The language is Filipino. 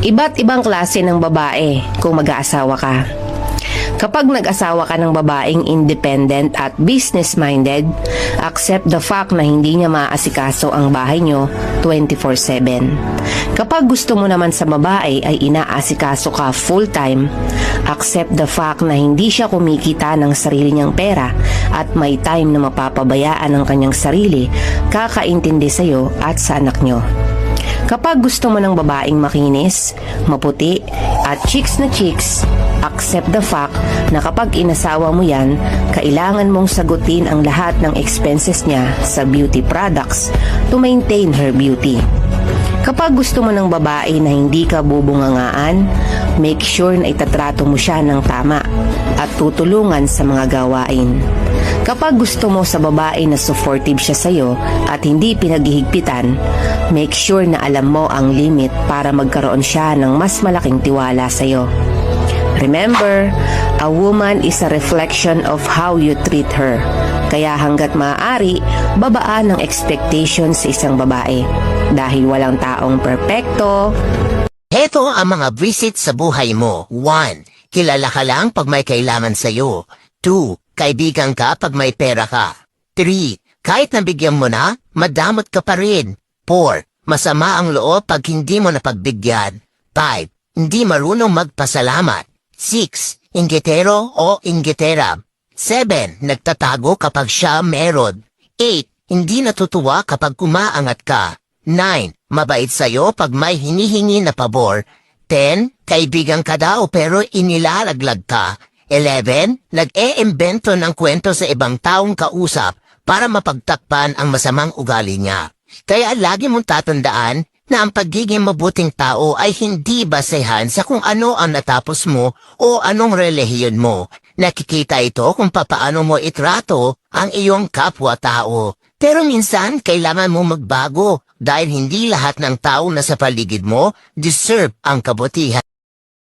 Iba't ibang klase ng babae kung mag-aasawa ka. Kapag nag-asawa ka ng babaeng independent at business-minded, accept the fact na hindi niya maaasikaso ang bahay nyo 24/7. Kapag gusto mo naman sa babae ay inaasikaso ka full-time, accept the fact na hindi siya kumikita ng sarili niyang pera at may time na mapapabayaan ang kanyang sarili, kakaintindi sa'yo at sa anak nyo. Kapag gusto mo ng babaeng makinis, maputi, at chicks na chicks, accept the fact na kapag inasawa mo yan, kailangan mong sagutin ang lahat ng expenses niya sa beauty products to maintain her beauty. Kapag gusto mo ng babae na hindi ka bubungangaan, make sure na itatrato mo siya ng tama at tutulungan sa mga gawain. Kapag gusto mo sa babae na supportive siya sa'yo at hindi pinaghihigpitan, make sure na alam mo ang limit para magkaroon siya ng mas malaking tiwala sa'yo. Remember, a woman is a reflection of how you treat her. Kaya hanggat maaari, babaan ang expectations sa isang babae. Dahil walang taong perpekto. Heto ang mga visit sa buhay mo. 1. Kilala ka lang pag may kailangan sa'yo. 2. Kaibigan ka pag may pera ka. 3. Kahit nabigyan mo na, madamot ka pa rin. 4. Masama ang loob pag hindi mo napagbigyan. 5. Hindi marunong magpasalamat. 6. Inggitero o inggitera. 7. Nagtatago kapag siya meron. 8. Hindi natutuwa kapag kumaangat ka. 9. Mabait sa'yo pag may hinihingi na pabor. 10. Kaibigan ka daw pero inilalaglag ka. 11. Nag-e-imbento ng kwento sa ibang taong kausap para mapagtakpan ang masamang ugali niya. Kaya lagi mong tatandaan na ang pagiging mabuting tao ay hindi basehan sa kung ano ang natapos mo o anong relihiyon mo. Nakikita ito kung papaano mo itrato ang iyong kapwa-tao. Pero minsan kailangan mo magbago dahil hindi lahat ng tao na sa paligid mo deserve ang kabutihan.